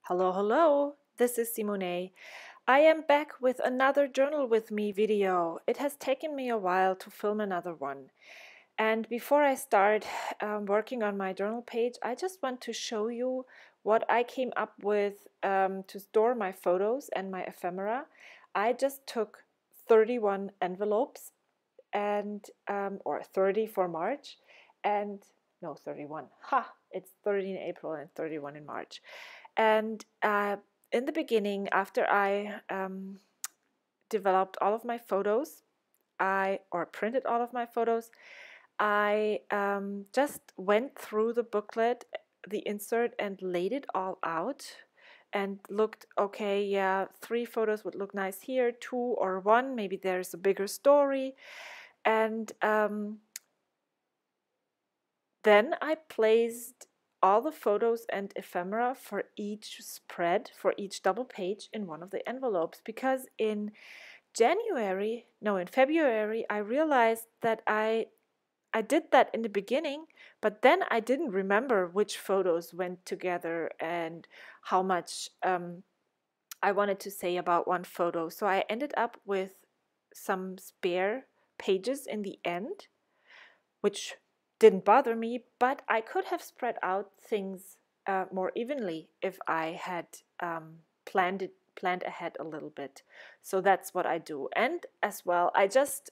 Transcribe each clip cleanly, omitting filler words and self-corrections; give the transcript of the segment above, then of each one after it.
Hello, hello, this is Simone. I am back with another Journal with Me video. It has taken me a while to film another one. And before I start working on my journal page, I just want to show you what I came up with to store my photos and my ephemera. I just took 31 envelopes and or 30 for March and no 31. It's 30 in April and 31 in March. And in the beginning, after I developed all of my photos, or printed all of my photos, I just went through the booklet, the insert, and laid it all out and looked, okay, yeah, 3 photos would look nice here, 2 or 1, maybe there's a bigger story. And then I placed all the photos and ephemera for each spread, for each double page in one of the envelopes, because in February, I realized that I did that in the beginning, but then I didn't remember which photos went together and how much I wanted to say about one photo. So I ended up with some spare pages in the end, which didn't bother me, but I could have spread out things more evenly if I had planned ahead a little bit. So that's what I do. And as well, I just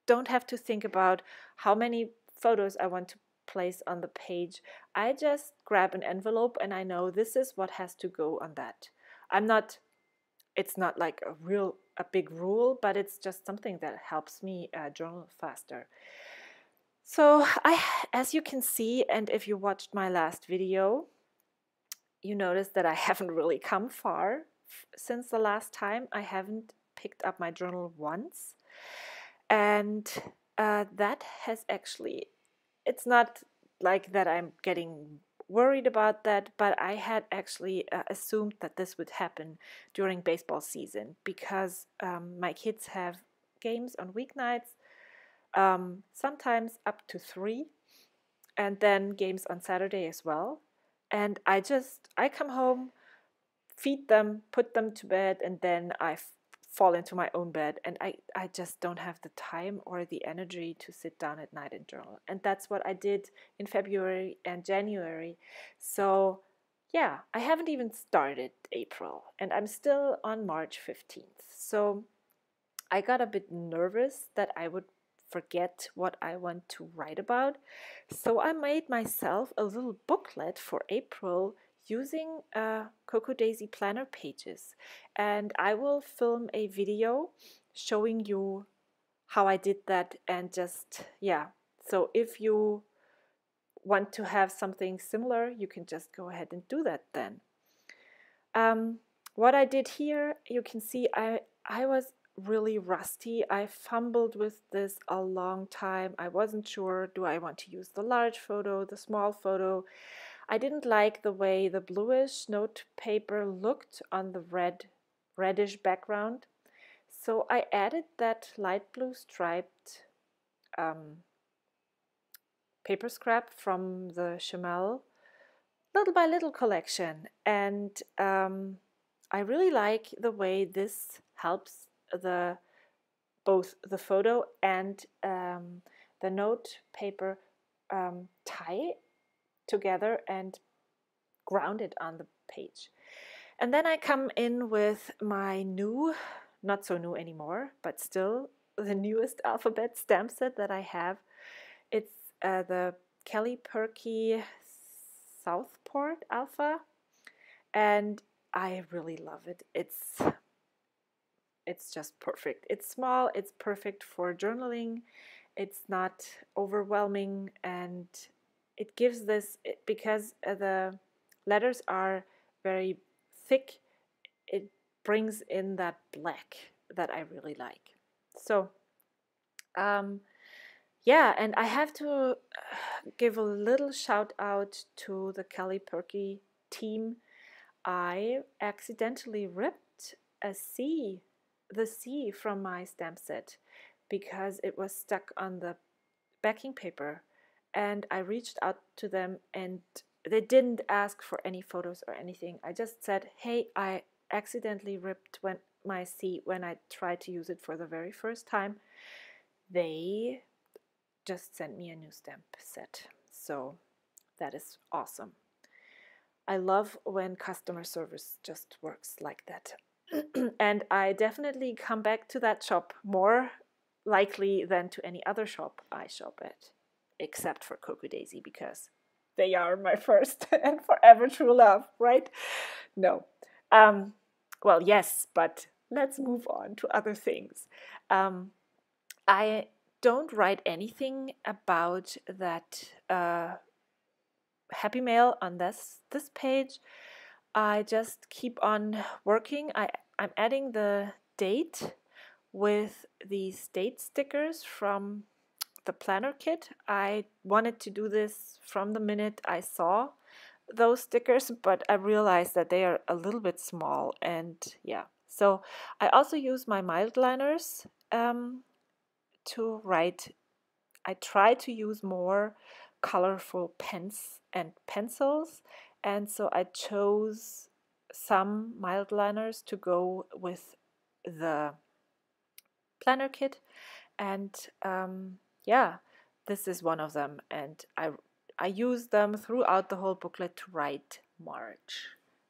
don't have to think about how many photos I want to place on the page. I just grab an envelope and I know this is what has to go on that. It's not like a big rule, but it's just something that helps me journal faster. So as you can see, and if you watched my last video, you notice that I haven't really come far since the last time. I haven't picked up my journal once. And that has actually, it's not like that I'm getting worried about that, but I had actually assumed that this would happen during baseball season because my kids have games on weeknights, sometimes up to 3, and then games on Saturday as well. And I come home, feed them, put them to bed, and then I fall into my own bed, and I just don't have the time or the energy to sit down at night and journal. And that's what I did in February and January. So yeah, I haven't even started April, and I'm still on March 15th. So I got a bit nervous that I would forget what I want to write about. So I made myself a little booklet for April using Coco Daisy planner pages. And I will film a video showing you how I did that, and just, yeah. So if you want to have something similar, you can just go ahead and do that then. What I did here, you can see I was really rusty. I fumbled with this a long time. I wasn't sure, do I want to use the large photo, the small photo? I didn't like the way the bluish note paper looked on the reddish background. So I added that light blue striped paper scrap from the Chamel Little by Little collection. And I really like the way this helps both the photo and the note paper tie together and ground it on the page. And then I come in with my new, not so new anymore, but still the newest alphabet stamp set that I have. It's the Kelly Perky Southport Alpha, and I really love it. It's just perfect. It's small, it's perfect for journaling, it's not overwhelming, and it gives this, because the letters are very thick, it brings in that black that I really like. So yeah, and I have to give a little shout out to the Kelly Perky team. I accidentally ripped the C from my stamp set because it was stuck on the backing paper, and I reached out to them and they didn't ask for any photos or anything. I just said, hey, I accidentally ripped my seat when I tried to use it for the very first time. They just sent me a new stamp set. So that is awesome. I love when customer service just works like that. And I definitely come back to that shop more likely than to any other shop I shop at, except for Coco Daisy, because they are my first and forever true love, right? No. Well, yes, but let's move on to other things. I don't write anything about that Happy Mail on this page. I just keep on working. I'm adding the date with these date stickers from the planner kit. I wanted to do this from the minute I saw those stickers, but I realized that they are a little bit small, and yeah. So I also use my mild liners to write. I try to use more colorful pens and pencils, and so I chose some mild liners to go with the planner kit, and yeah, this is one of them, and I use them throughout the whole booklet to write March,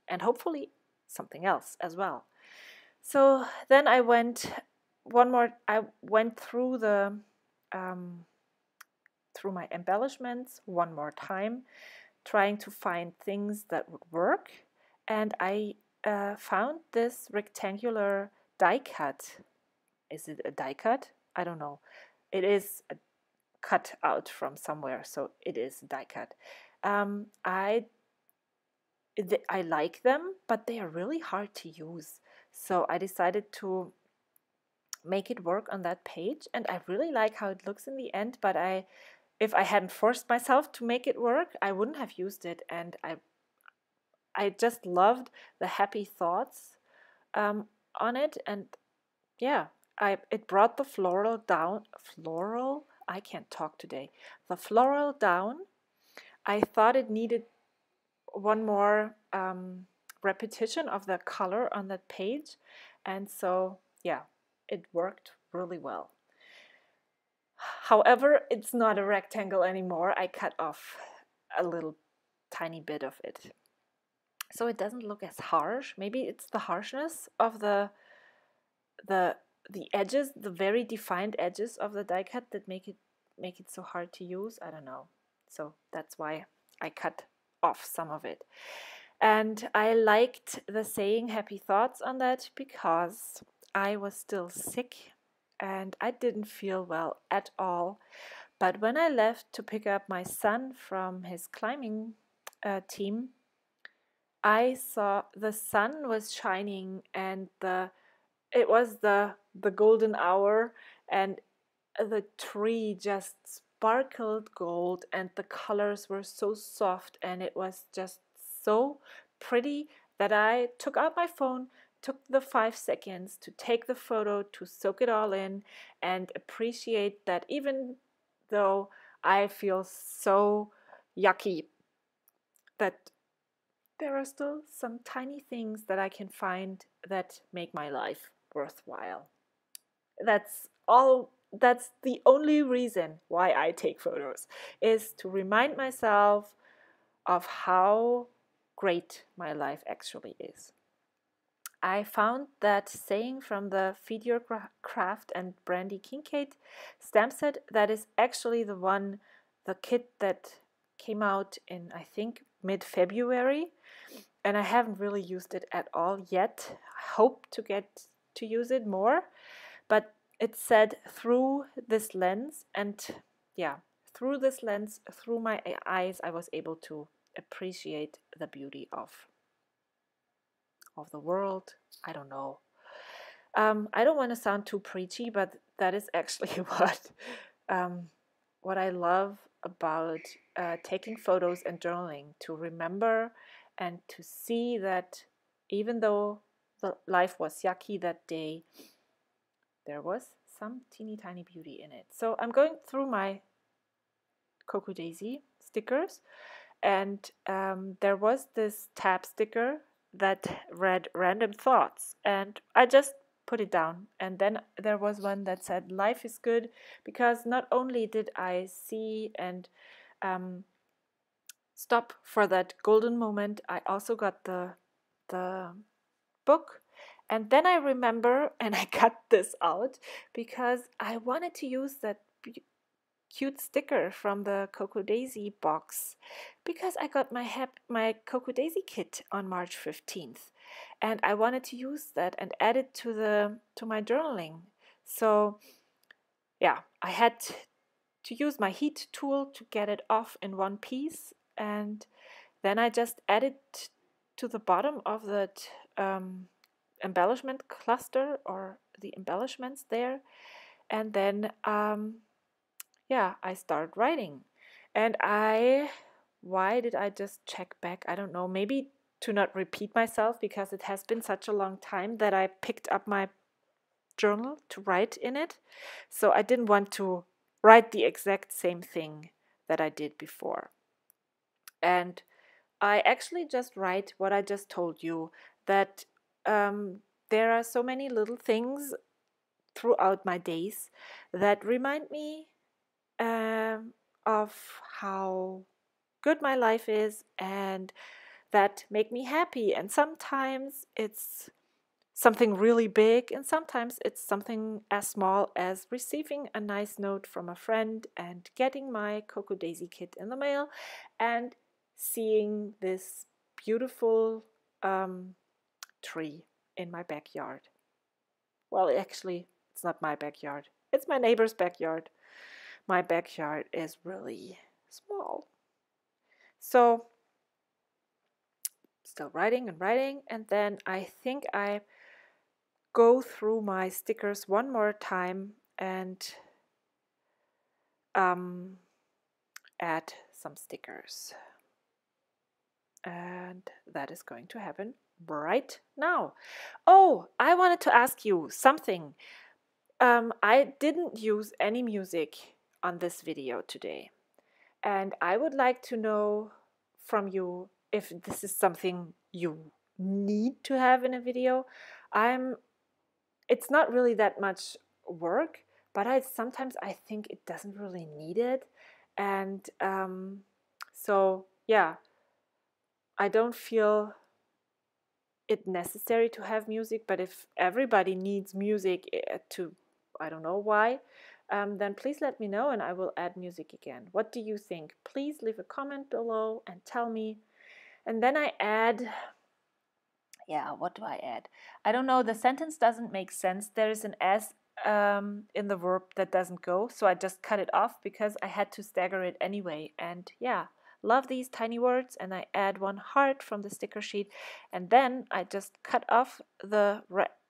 and hopefully something else as well. So then I went through the through my embellishments one more time, trying to find things that would work, and I found this rectangular die cut. Is it a die cut? I don't know. It is a cut out from somewhere, so it is a die cut. I like them, but they are really hard to use. So I decided to make it work on that page, and I really like how it looks in the end, but if I hadn't forced myself to make it work, I wouldn't have used it, and I just loved the happy thoughts on it, and yeah, it brought the floral down. Floral? I can't talk today. The floral down. I thought it needed one more repetition of the color on that page, and so yeah, it worked really well. However, it's not a rectangle anymore. I cut off a little tiny bit of it, so it doesn't look as harsh. Maybe it's the harshness of the edges, the very defined edges of the die cut that make it so hard to use. I don't know. So that's why I cut off some of it. And I liked the saying happy thoughts on that because I was still sick and I didn't feel well at all. But when I left to pick up my son from his climbing team, I saw the sun was shining, and it was the golden hour, and the tree just sparkled gold, and the colors were so soft, and it was just so pretty that I took out my phone, took the 5 seconds to take the photo, to soak it all in and appreciate that even though I feel so yucky, that there are still some tiny things that I can find that make my life worthwhile. That's the only reason why I take photos, is to remind myself of how great my life actually is. I found that saying from the Feed Your Craft and Brandy Kincaid stamp set that is actually the kit that came out in, I think, mid-February, and I haven't really used it at all yet. I hope to get to use it more, but it said through this lens, and yeah, through this lens, through my eyes, I was able to appreciate the beauty of the world. I don't know. I don't want to sound too preachy, but that is actually what I love about taking photos and journaling, to remember and to see that even though the life was yucky that day, there was some teeny tiny beauty in it. So I'm going through my Coco Daisy stickers, and there was this tab sticker that read random thoughts, and I just put it down. And then there was one that said life is good, because not only did I see and stop for that golden moment, I also got the book. And then I remember, and I cut this out because I wanted to use that cute sticker from the Coco Daisy box, because I got my Coco Daisy kit on March 15th, and I wanted to use that and add it to my journaling. So yeah, I had to use my heat tool to get it off in one piece, and then I just added to the bottom of that embellishment cluster, or the embellishments there, and then yeah, I started writing. And why did I just check back? I don't know, maybe to not repeat myself, because it has been such a long time that I picked up my journal to write in it. So I didn't want to write the exact same thing that I did before. And I actually just write what I just told you, that there are so many little things throughout my days that remind me of how good my life is, and that make me happy. And sometimes it's something really big, and sometimes it's something as small as receiving a nice note from a friend, and getting my Coco Daisy kit in the mail, and seeing this beautiful tree in my backyard. Well, actually, it's not my backyard. It's my neighbor's backyard. My backyard is really small. So, still writing and writing, and then I think I go through my stickers one more time and add some stickers. And that is going to happen right now. Oh, I wanted to ask you something. I didn't use any music on this video today, and I would like to know from you if this is something you need to have in a video. It's not really that much work, but sometimes I think it doesn't really need it. And so yeah, I don't feel it necessary to have music, but if everybody needs music to, I don't know why, then please let me know and I will add music again. What do you think? Please leave a comment below and tell me. And then I add, yeah, what do I add? I don't know, the sentence doesn't make sense. There is an S in the verb that doesn't go, so I just cut it off because I had to stagger it anyway. And yeah, love these tiny words, and I add one heart from the sticker sheet, and then I just cut off the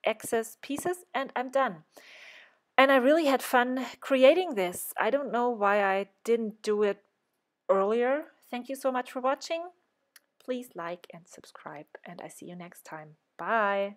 excess pieces and I'm done. And I really had fun creating this. I don't know why I didn't do it earlier. Thank you so much for watching. Please like and subscribe, and I see you next time. Bye.